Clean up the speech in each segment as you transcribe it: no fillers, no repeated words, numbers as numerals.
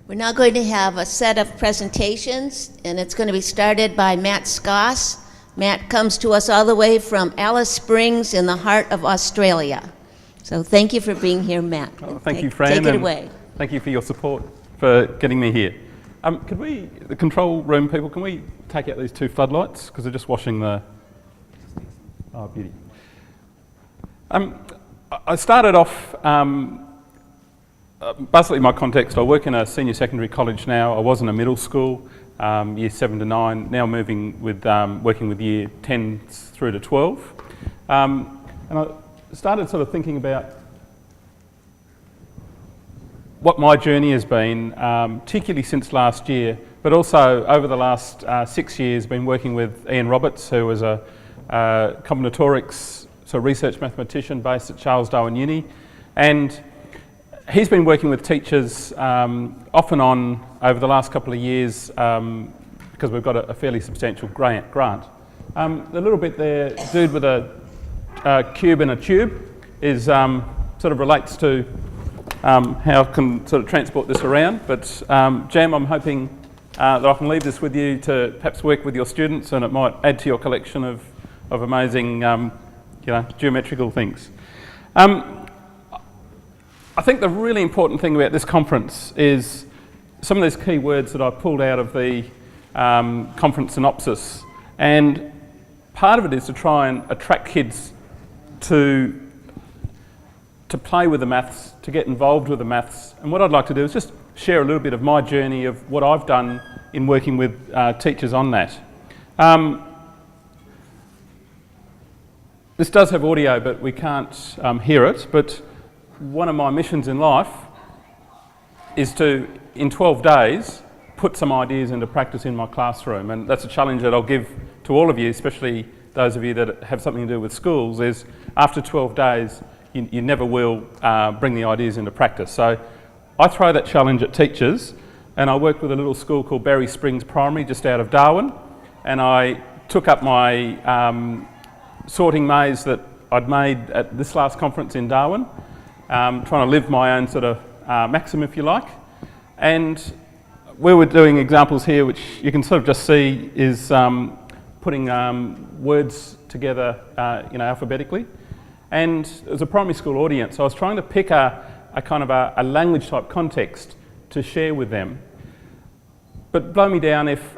We're now going to have a set of presentations, and it's going to be started by Matt Skoss. Matt comes to us all the way from Alice Springs in the heart of Australia. So thank you for being here, Matt. Oh, thank you, Fran. Take it away. Thank you for your support for getting me here. Could we, the control room people, can we take out these two floodlights? Because they're just washing the... Oh, beauty. I started off, basically my context, I work in a senior secondary college now. I was in a middle school, year 7 to 9, now moving with, working with year 10 through to 12. And I started sort of thinking about what my journey has been, particularly since last year, but also over the last 6 years, been working with Ian Roberts, who was a combinatorics, so research mathematician based at Charles Darwin Uni, and he's been working with teachers off and on over the last couple of years because we've got a fairly substantial grant. The little bit there, dude with a cube and a tube, is sort of relates to how I can sort of transport this around. But Jam, I'm hoping that I can leave this with you to perhaps work with your students, and it might add to your collection of amazing, geometrical things. I think the really important thing about this conference is some of those key words that I pulled out of the conference synopsis, and part of it is to try and attract kids to play with the maths, to get involved with the maths. And what I'd like to do is just share a little bit of my journey of what I've done in working with teachers on that. This does have audio, but we can't hear it. But one of my missions in life is to, in 12 days, put some ideas into practice in my classroom. And that's a challenge that I'll give to all of you, especially those of you that have something to do with schools, is after 12 days, you never will bring the ideas into practice. So I throw that challenge at teachers, and I worked with a little school called Alice Springs Primary just out of Darwin, and I took up my sorting maze that I'd made at this last conference in Darwin, trying to live my own sort of maxim, if you like. And we were doing examples here, which you can sort of just see is putting words together, alphabetically. And it was a primary school audience, so I was trying to pick a kind of a language type context to share with them. But blow me down if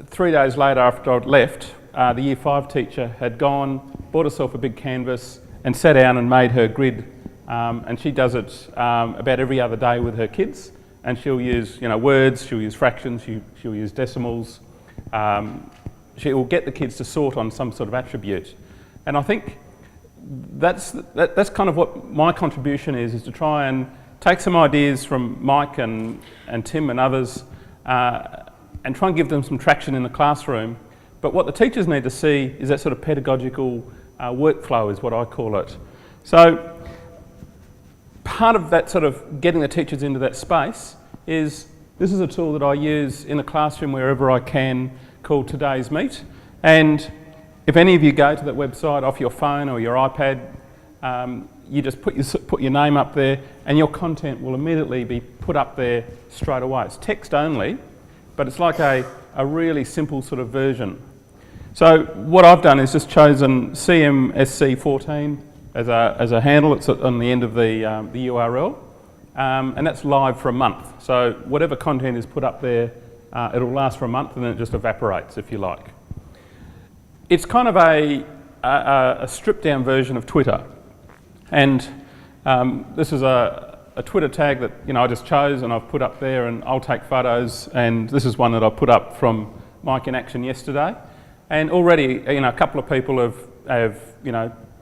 3 days later after I'd left, the year 5 teacher had gone, bought herself a big canvas and sat down and made her grid. And she does it about every other day with her kids. And she'll use words, she'll use fractions, she'll use decimals. She will get the kids to sort on some sort of attribute. And I think that's kind of what my contribution is to try and take some ideas from Mike and Tim and others and try and give them some traction in the classroom. But what the teachers need to see is that sort of pedagogical workflow is what I call it. So part of that sort of getting the teachers into that space is, this is a tool that I use in the classroom wherever I can, called Today's Meet. And if any of you go to that website off your phone or your iPad, you just put your name up there and your content will immediately be put up there straight away. It's text only, but it's like a really simple sort of version. So what I've done is just chosen CMSC14 as a handle. It's on the end of the URL, and that's live for a month. So whatever content is put up there, it'll last for a month and then it just evaporates, if you like. It's kind of a stripped down version of Twitter, and this is a Twitter tag that I just chose and I've put up there, and I'll take photos, and this is one that I put up from Mike in Action yesterday, and already a couple of people have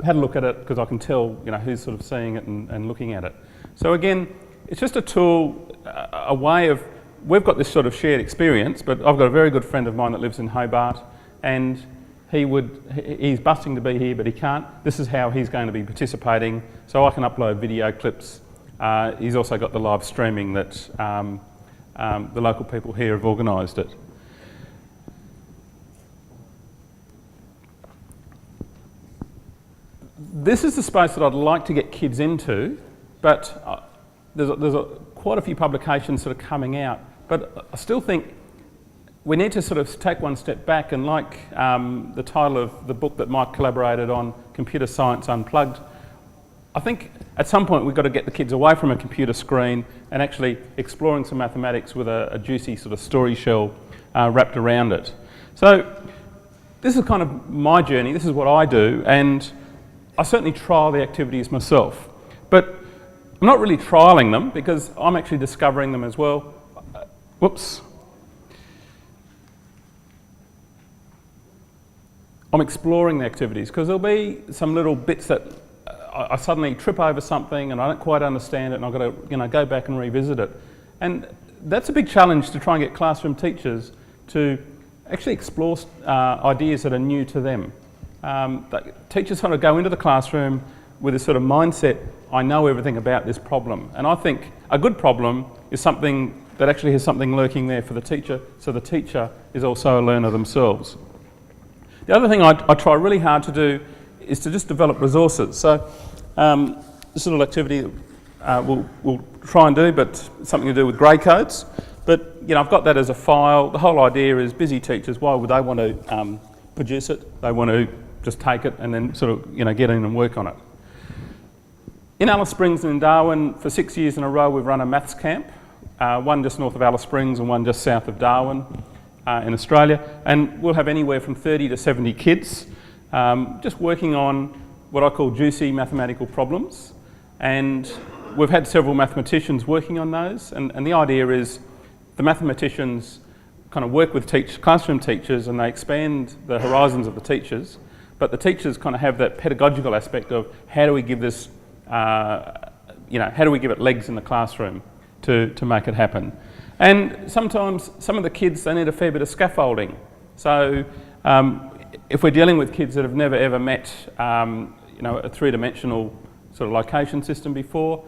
had a look at it, because I can tell who's sort of seeing it and looking at it. So again, it's just a tool, a way of, we've got this sort of shared experience, but I've got a very good friend of mine that lives in Hobart, and he's busting to be here, but he can't. This is how he's going to be participating, so I can upload video clips. He's also got the live streaming that the local people here have organised it. This is the space that I'd like to get kids into, but quite a few publications sort of coming out, but I still think we need to sort of take one step back, and like the title of the book that Mike collaborated on, Computer Science Unplugged, I think at some point we've got to get the kids away from a computer screen and actually exploring some mathematics with a juicy sort of story shell wrapped around it. So this is kind of my journey, this is what I do, and I certainly trial the activities myself. But I'm not really trialling them because I'm actually discovering them as well. Whoops. I'm exploring the activities because there'll be some little bits that I suddenly trip over something and I don't quite understand it, and I've got to go back and revisit it. And that's a big challenge to try and get classroom teachers to actually explore ideas that are new to them. Teachers sort of go into the classroom with this sort of mindset, I know everything about this problem. And I think a good problem is something that actually has something lurking there for the teacher, so the teacher is also a learner themselves. The other thing I try really hard to do is to just develop resources. So this little activity we'll try and do, but something to do with grey codes. But I've got that as a file. The whole idea is busy teachers, why would they want to produce it? They want to just take it and then sort of get in and work on it. In Alice Springs and Darwin, for 6 years in a row, we've run a maths camp, one just north of Alice Springs and one just south of Darwin in Australia. And we'll have anywhere from 30 to 70 kids just working on what I call juicy mathematical problems. And we've had several mathematicians working on those. And the idea is the mathematicians kind of work with classroom teachers, and they expand the horizons of the teachers. But the teachers kind of have that pedagogical aspect of how do we give this, how do we give it legs in the classroom to make it happen. And sometimes some of the kids, they need a fair bit of scaffolding. So if we're dealing with kids that have never ever met a three-dimensional sort of location system before,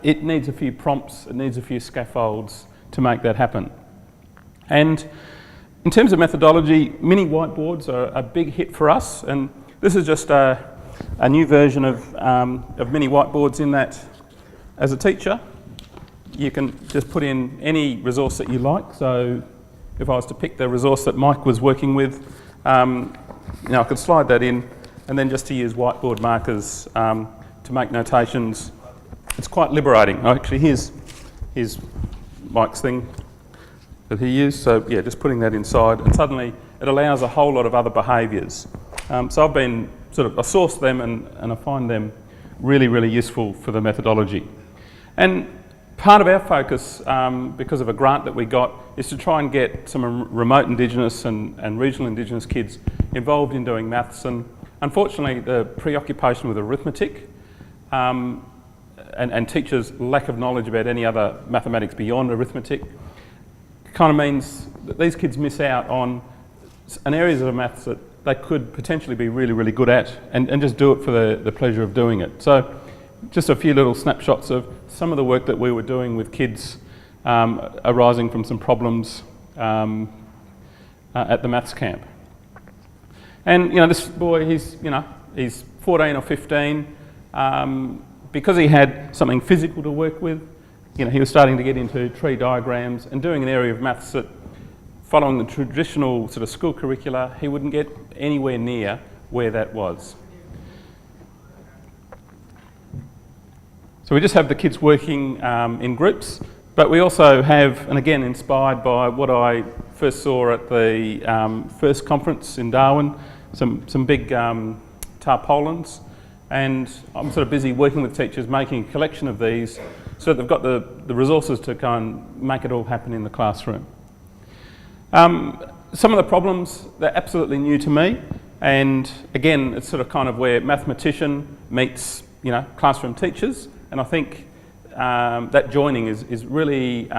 it needs a few prompts, it needs a few scaffolds to make that happen. And in terms of methodology, mini whiteboards are a big hit for us, and this is just a new version of mini whiteboards, in that as a teacher you can just put in any resource that you like. So if I was to pick the resource that Mike was working with, I could slide that in, and then just to use whiteboard markers to make notations. It's quite liberating. Actually, here's Mike's thing that he used. So yeah, just putting that inside, and suddenly it allows a whole lot of other behaviours. So I've been I source them and I find them really, really useful for the methodology. And part of our focus, because of a grant that we got, is to try and get some remote Indigenous and regional Indigenous kids involved in doing maths. And unfortunately, the preoccupation with arithmetic and teachers' lack of knowledge about any other mathematics beyond arithmetic kind of means that these kids miss out on an areas of maths that they could potentially be really, really good at, and just do it for the pleasure of doing it. So just a few little snapshots of some of the work that we were doing with kids arising from some problems at the maths camp. And this boy, he's 14 or 15. Because he had something physical to work with, he was starting to get into tree diagrams and doing an area of maths that, following the traditional sort of school curricula, he wouldn't get anywhere near where that was. So we just have the kids working in groups, but we also have, and again inspired by what I first saw at the first conference in Darwin, some big tarpaulins, and I'm sort of busy working with teachers making a collection of these so that they've got the resources to go and make it all happen in the classroom. Some of the problems, they're absolutely new to me, and again it's sort of kind of where mathematician meets classroom teachers, and I think that joining is really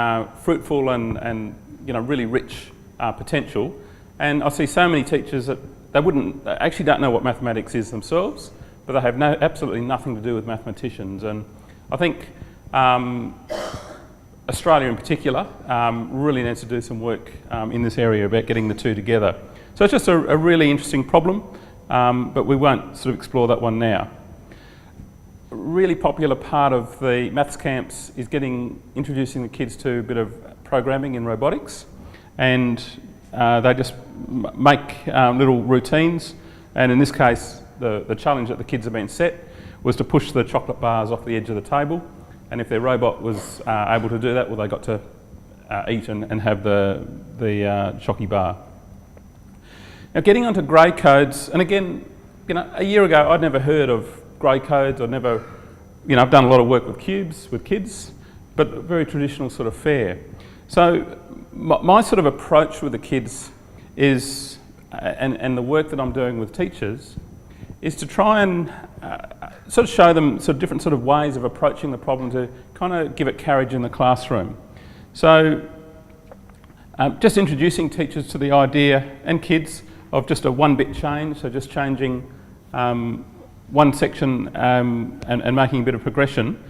fruitful and really rich potential. And I see so many teachers that they actually don't know what mathematics is themselves, but they have absolutely nothing to do with mathematicians. And I think Australia in particular really needs to do some work in this area about getting the two together. So it's just a really interesting problem, but we won't sort of explore that one now. really popular part of the maths camps is introducing the kids to a bit of programming in robotics, and they just make little routines, and in this case the challenge that the kids have been set was to push the chocolate bars off the edge of the table, and if their robot was able to do that, well, they got to eat and have the chocky bar. Now, getting onto grey codes, and again, a year ago I'd never heard of grey codes. I've done a lot of work with cubes with kids, but a very traditional sort of fare. So my sort of approach with the kids is, and the work that I'm doing with teachers, is to try and sort of show them sort of different sort of ways of approaching the problem to kind of give it carriage in the classroom. So just introducing teachers to the idea, and kids, of just a one-bit change, so just changing one section and making a bit of progression.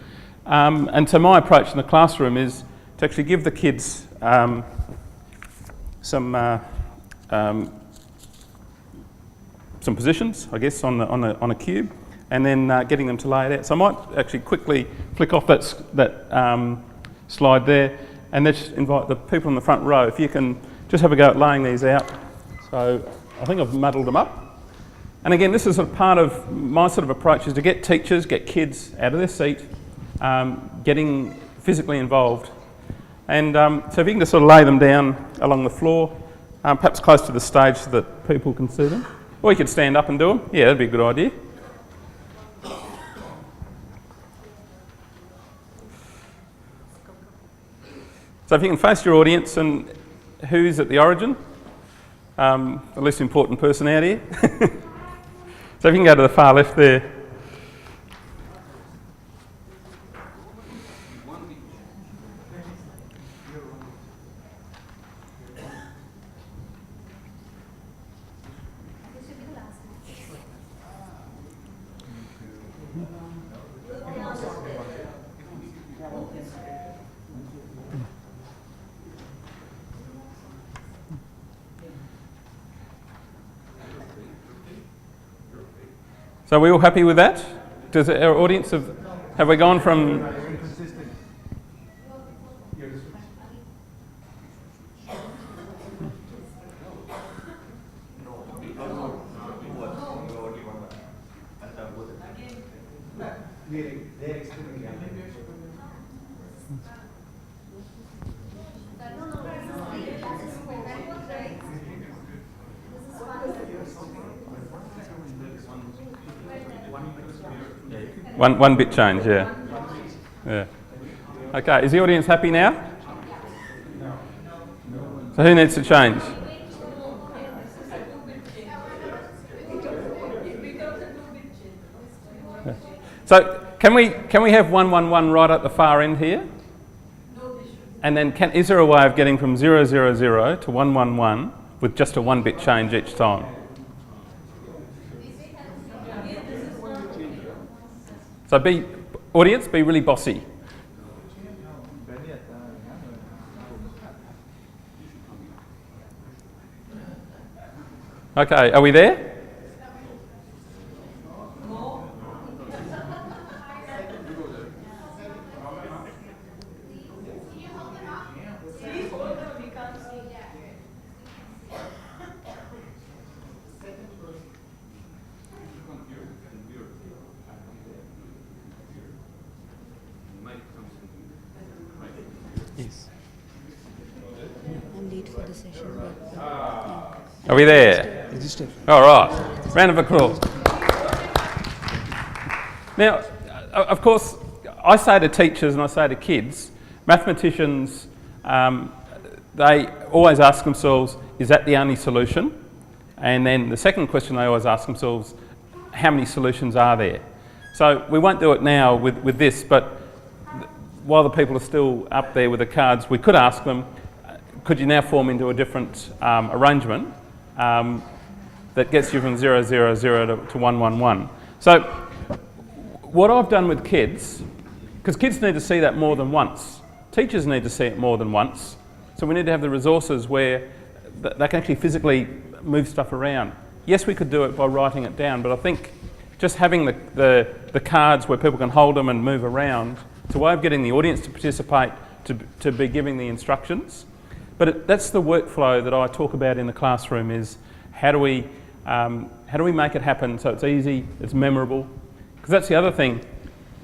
And so my approach in the classroom is to actually give the kids some positions, I guess, on a cube, and then getting them to lay it out. So I might actually quickly flick off that slide there, and let's invite the people in the front row, if you can just have a go at laying these out. So I think I've muddled them up. And again, this is sort of part of my sort of approach, is to get teachers, get kids out of their seat, getting physically involved. And so if you can just sort of lay them down along the floor, perhaps close to the stage so that people can see them. Or you could stand up and do them. Yeah, that'd be a good idea. So if you can face your audience, and who's at the origin? The least important person out here. So if you can go to the far left there. So are we all happy with that? Does our audience have we gone from... One bit change, yeah. Yeah. Okay, is the audience happy now? So who needs to change? So can we have 111 right at the far end here? And then is there a way of getting from 000 to 111 with just a one bit change each time? So audience, be really bossy. Okay, are we there? I'm late for the session. Are we there? All right. Round of applause. Now, of course, I say to teachers and I say to kids, mathematicians, they always ask themselves, is that the only solution? And then the second question they always ask themselves, how many solutions are there? So we won't do it now with this, but while the people are still up there with the cards, we could ask them, could you now form into a different arrangement that gets you from 000 to 111? So what I've done with kids, because kids need to see that more than once, teachers need to see it more than once, so we need to have the resources where they can actually physically move stuff around. Yes, we could do it by writing it down, but I think just having the cards where people can hold them and move around, it's a way of getting the audience to participate, to be giving the instructions. But that's the workflow that I talk about in the classroom, is how do we make it happen so it's easy, it's memorable? Because that's the other thing.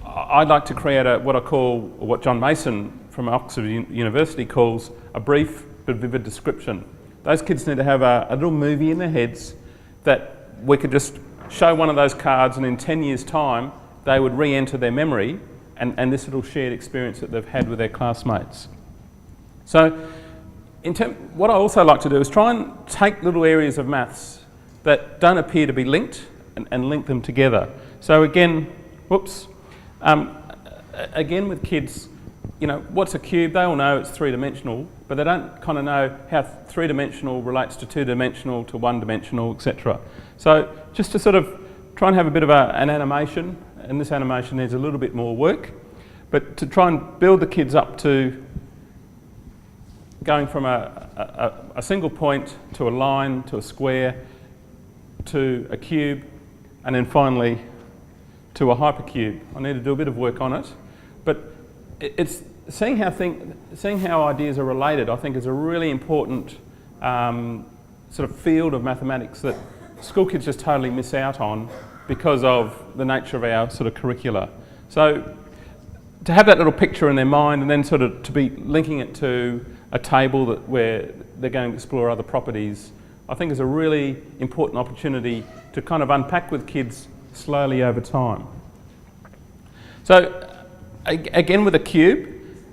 I'd like to create what I call, or what John Mason from Oxford University calls, a brief but vivid description. Those kids need to have a little movie in their heads that we could just show one of those cards, and in 10 years' time, they would re-enter their memory and this little shared experience that they've had with their classmates. So, what I also like to do is try and take little areas of maths that don't appear to be linked and link them together. So again, again with kids, what's a cube? They all know it's three-dimensional, but they don't kind of know how three-dimensional relates to two-dimensional to one-dimensional, etc. So just to sort of try and have a bit of an animation, and this animation needs a little bit more work, but to try and build the kids up to going from a single point to a line to a square to a cube, and then finally to a hypercube. I need to do a bit of work on it, but it's seeing how ideas are related. I think is a really important sort of field of mathematics that school kids just totally miss out on because of the nature of our sort of curricula. So to have that little picture in their mind, and then sort of to be linking it to a table where they're going to explore other properties, I think is a really important opportunity to kind of unpack with kids slowly over time. So again with a cube,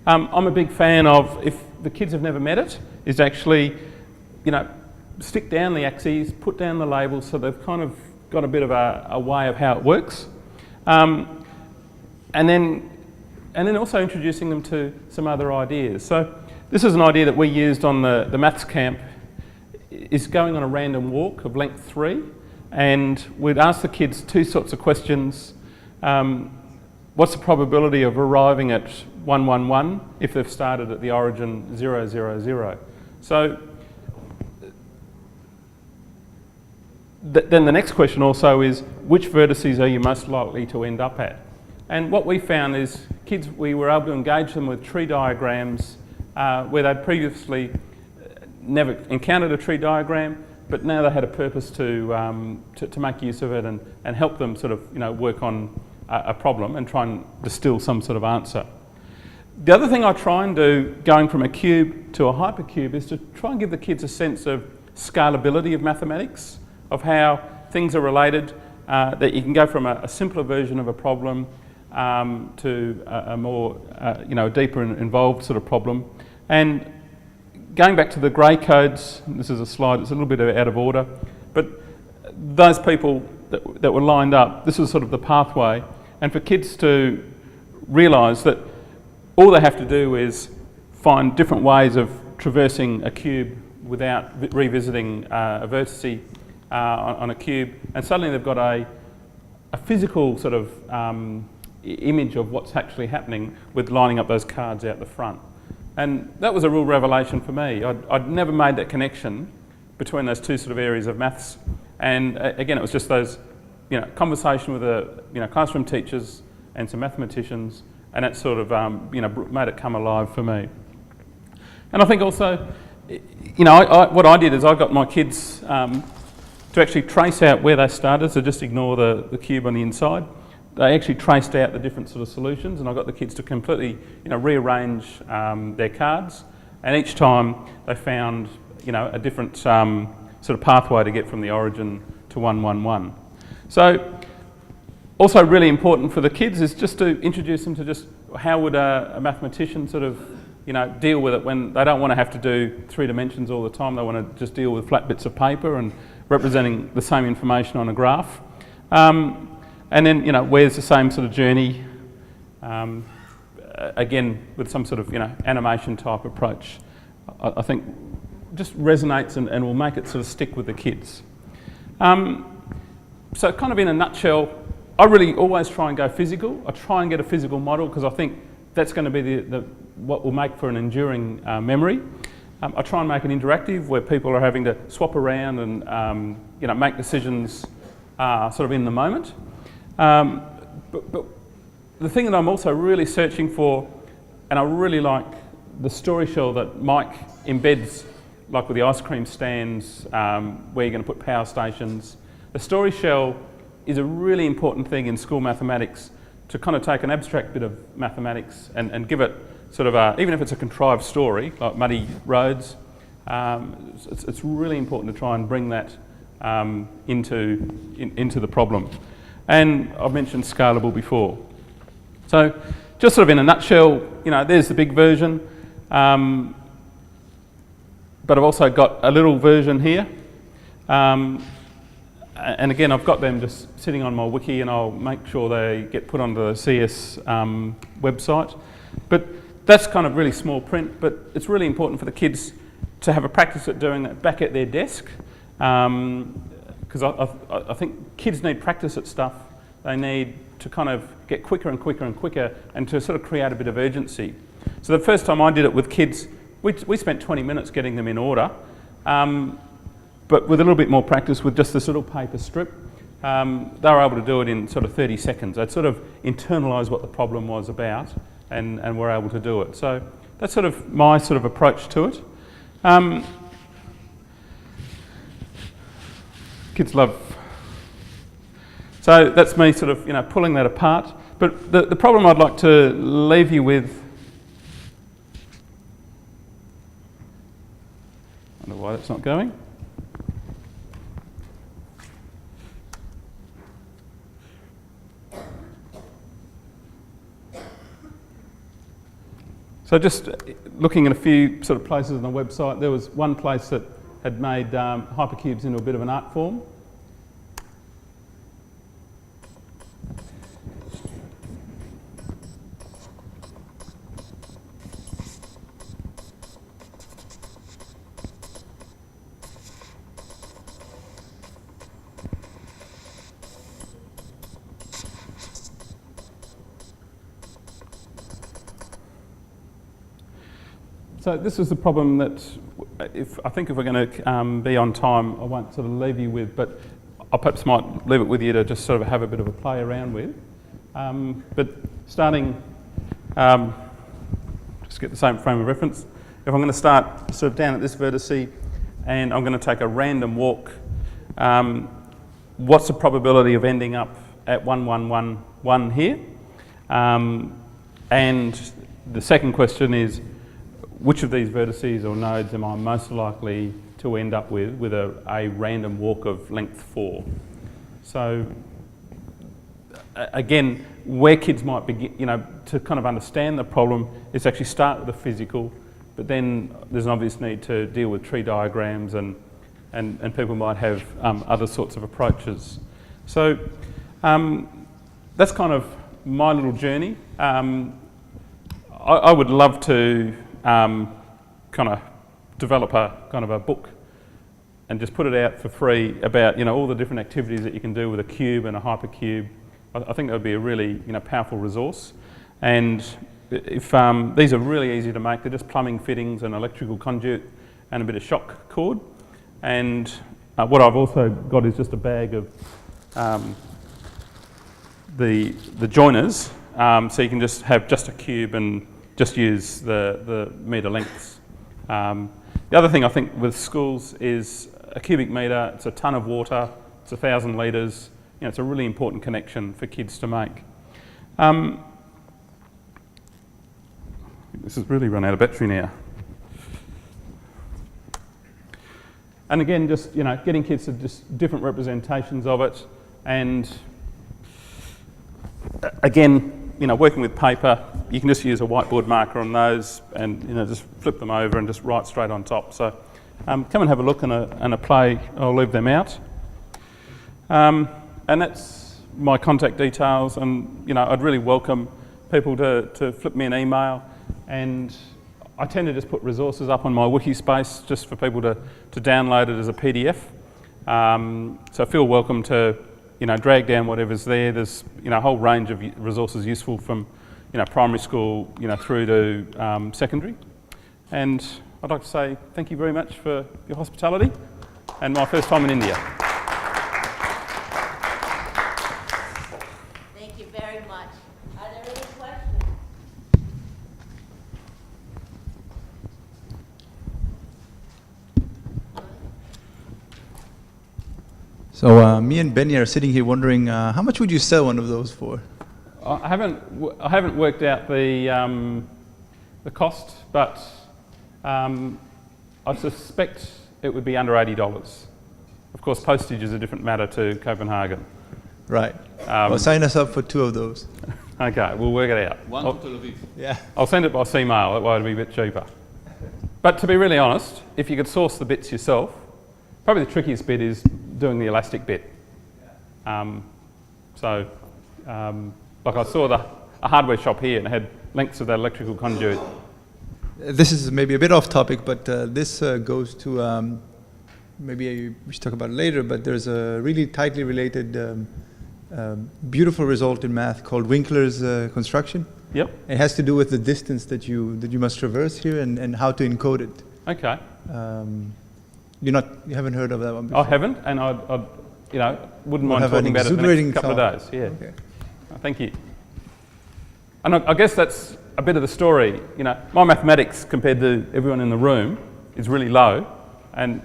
I'm a big fan of, if the kids have never met it, is actually, stick down the axes, put down the labels, so they've kind of got a bit of a way of how it works. And then also introducing them to some other ideas. So this is an idea that we used on the maths camp, is going on a random walk of length 3, and we'd ask the kids two sorts of questions. What's the probability of arriving at 1, 1, 1 if they've started at the origin 0, 0, 0? So then the next question also is, which vertices are you most likely to end up at? And what we found is we were able to engage them with tree diagrams where they'd previously never encountered a tree diagram, but now they had a purpose to make use of it and help them sort of work on a problem and try and distill some sort of answer. The other thing I try and do, going from a cube to a hypercube, is to try and give the kids a sense of scalability of mathematics, of how things are related, that you can go from a simpler version of a problem to a more, deeper and involved sort of problem. And going back to the grey codes, this is a slide that's a little bit out of order, but those people that were lined up, this was sort of the pathway, and for kids to realise that all they have to do is find different ways of traversing a cube without revisiting a vertice on a cube, and suddenly they've got a physical sort of image of what's actually happening with lining up those cards out the front. And that was a real revelation for me. I'd never made that connection between those two sort of areas of maths. And again, it was just those, conversation with classroom teachers and some mathematicians, and it sort of, made it come alive for me. And I think also, what I did is I got my kids to actually trace out where they started, so just ignore the cube on the inside. They actually traced out the different sort of solutions, and I got the kids to completely, rearrange their cards, and each time they found, a different sort of pathway to get from the origin to 1, 1, 1. So, also really important for the kids is just to introduce them to just how would a mathematician sort of, deal with it when they don't want to have to do 3 dimensions all the time. They want to just deal with flat bits of paper and representing the same information on a graph. And then, where's the same sort of journey, again, with some sort of, animation type approach, I think just resonates and will make it sort of stick with the kids. So kind of in a nutshell, I really always try and go physical. I try and get a physical model because I think that's going to be what will make for an enduring memory. I try and make it interactive where people are having to swap around and, make decisions sort of in the moment. But the thing that I'm also really searching for, and I really like the story shell that Mike embeds, like with the ice cream stands, where you're going to put power stations. The story shell is a really important thing in school mathematics, to kind of take an abstract bit of mathematics and give it sort of a, even if it's a contrived story, like muddy roads, it's really important to try and bring that into the problem. And I've mentioned scalable before. So just sort of in a nutshell, there's the big version, but I've also got a little version here. And again, I've got them just sitting on my wiki, and I'll make sure they get put onto the CS website. But that's kind of really small print, but it's really important for the kids to have a practice at doing that back at their desk, because I think kids need practice at stuff. They need to kind of get quicker and quicker and quicker, and to sort of create a bit of urgency. So the first time I did it with kids, we spent 20 minutes getting them in order, but with a little bit more practice with just this little paper strip, they were able to do it in sort of 30 seconds. They'd sort of internalise what the problem was about, and were able to do it. So that's sort of my sort of approach to it. Kids love. So that's me sort of, pulling that apart. But the problem I'd like to leave you with, I don't know why that's not going. So just looking at a few sort of places on the website, there was one place that had made hypercubes into a bit of an art form. So this is the problem that, I think if we're going to be on time, I won't sort of leave you with, but I perhaps might leave it with you to just sort of have a bit of a play around with. But starting, just get the same frame of reference. If I'm going to start sort of down at this vertice, and I'm going to take a random walk, what's the probability of ending up at 1, 1, 1, 1 here? And the second question is, which of these vertices or nodes am I most likely to end up with a random walk of length 4? So again, where kids might begin, to kind of understand the problem is actually start with the physical, but then there's an obvious need to deal with tree diagrams, and people might have other sorts of approaches. So that's kind of my little journey. I would love to kind of develop a kind of a book and just put it out for free about all the different activities that you can do with a cube and a hypercube. I think that would be a really powerful resource. And if these are really easy to make, they're just plumbing fittings, and electrical conduit, and a bit of shock cord. And what I've also got is just a bag of the joiners, so you can just have just a cube and just use the metre lengths. The other thing I think with schools is a cubic metre, it's a tonne of water, it's 1,000 litres. It's a really important connection for kids to make. This has really run out of battery now. And again, just getting kids to just different representations of it, and again, working with paper, you can just use a whiteboard marker on those, and just flip them over and just write straight on top. So come and have a look and a play. I'll leave them out. And that's my contact details, and I'd really welcome people to flip me an email, and I tend to just put resources up on my wiki space just for people to download it as a PDF. So feel welcome to drag down whatever's there. There's a whole range of resources useful from primary school through to secondary. And I'd like to say thank you very much for your hospitality and my first time in India. So me and Benny are sitting here wondering, how much would you sell one of those for? I haven't worked out the cost, but I suspect it would be under $80. Of course, postage is a different matter to Copenhagen. Right. Well, sign us up for 2 of those. Okay, we'll work it out. One to Tel Aviv. Yeah. I'll send it by sea mail, that way it'll be a bit cheaper. But to be really honest, if you could source the bits yourself, probably the trickiest bit is doing the elastic bit. Like I saw a hardware shop here and it had lengths of that electrical conduit. This is maybe a bit off topic, but this goes to, maybe we should talk about it later, but there's a really tightly related beautiful result in math called Winkler's construction. Yep. It has to do with the distance that you must traverse here and how to encode it. Okay. You haven't heard of that one before? I haven't, and I wouldn't mind have an talking about it in the exhilarating next couple of thought. days. Yeah. Okay. Thank you. And I guess that's a bit of the story. My mathematics compared to everyone in the room is really low, and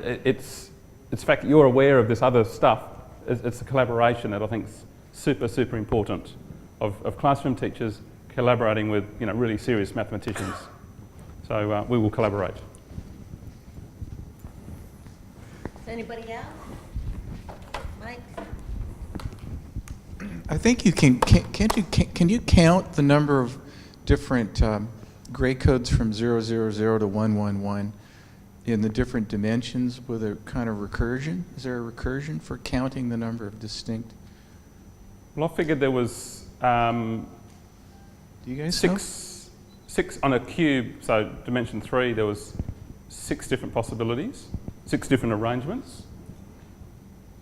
it's the fact that you're aware of this other stuff. It's the collaboration that I think is super important of classroom teachers collaborating with really serious mathematicians. So we will collaborate. Anybody else? Mike? I think you can you count the number of different grade codes from 000 to 111 in the different dimensions with a kind of recursion? Is there a recursion for counting the number of distinct? Well, I figured there was Do you guys know? six on a cube, so dimension 3, there was 6 different possibilities, 6 different arrangements,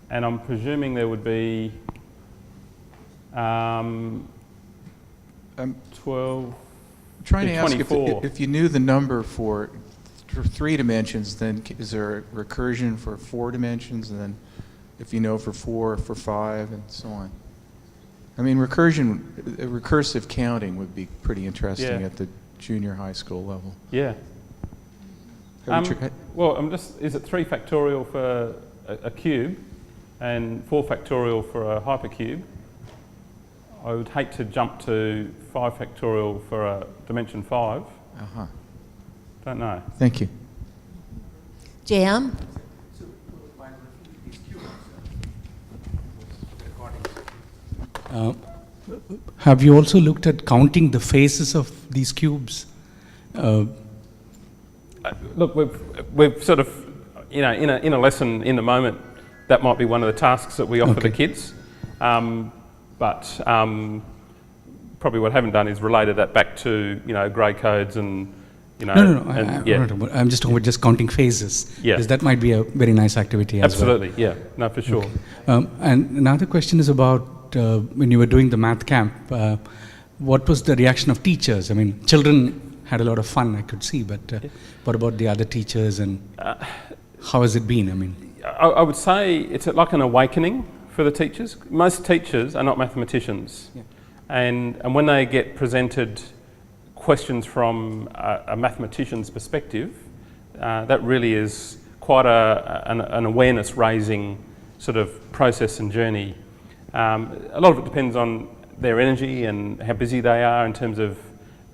and I'm presuming there would be 12. I'm trying to ask 24. if you knew the number for 3 dimensions, then is there a recursion for 4 dimensions, and then if you know for 4, for 5, and so on? I mean, recursive counting would be pretty interesting at the junior high school level. Yeah. Well, is it 3 factorial for a cube and 4 factorial for a hypercube? I would hate to jump to 5 factorial for a dimension 5. Uh-huh. Don't know. Thank you. Jam? Have you also looked at counting the faces of these cubes? Look, we've sort of, in a lesson in the moment, that might be one of the tasks that we offer the kids. But probably what I haven't done is related that back to, grade codes and, No. and, I'm just talking about just counting phases. Yeah. Because that might be a very nice activity as well. Absolutely, yeah. No, for sure. Okay. And another question is about when you were doing the math camp, what was the reaction of teachers? I mean, children had a lot of fun, I could see, but what about the other teachers, and how has it been? I mean, I would say it's like an awakening for the teachers. Most teachers are not mathematicians, and when they get presented questions from a mathematician's perspective, that really is quite an awareness-raising sort of process and journey. A lot of it depends on their energy and how busy they are in terms of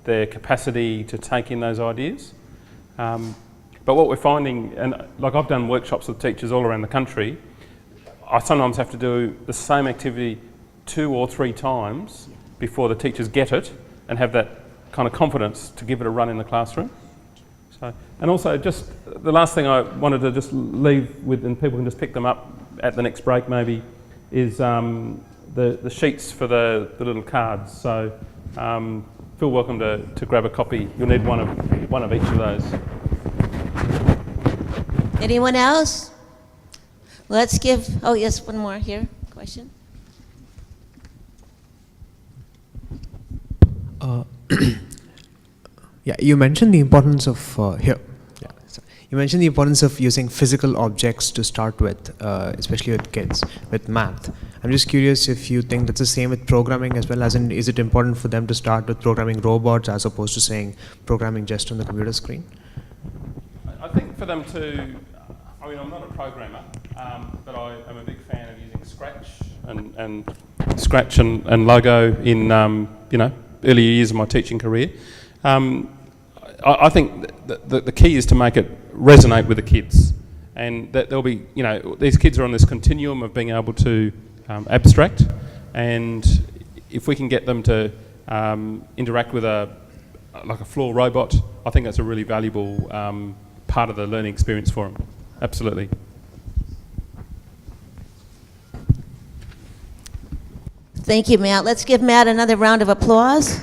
their capacity to take in those ideas. But what we're finding, and like I've done workshops with teachers all around the country, I sometimes have to do the same activity 2 or 3 times before the teachers get it and have that kind of confidence to give it a run in the classroom. So, and also just the last thing I wanted to just leave with, and people can just pick them up at the next break maybe, is the sheets for the little cards. So feel welcome to grab a copy. You'll need one of each of those. Anyone else? Let's give, oh yes, one more here, question. Yeah, you mentioned the importance of you mentioned the importance of using physical objects to start with, especially with kids, with math. I'm just curious if you think that's the same with programming as well, as in, is it important for them to start with programming robots as opposed to saying programming just on the computer screen? I think for them to, I'm not a programmer, but I am a big fan of using Scratch and Logo in earlier years of my teaching career. I think the key is to make it resonate with the kids, and that there'll be, these kids are on this continuum of being able to abstract, and if we can get them to interact with a floor robot, I think that's a really valuable part of the learning experience for them. Absolutely. Thank you, Matt. Let's give Matt another round of applause.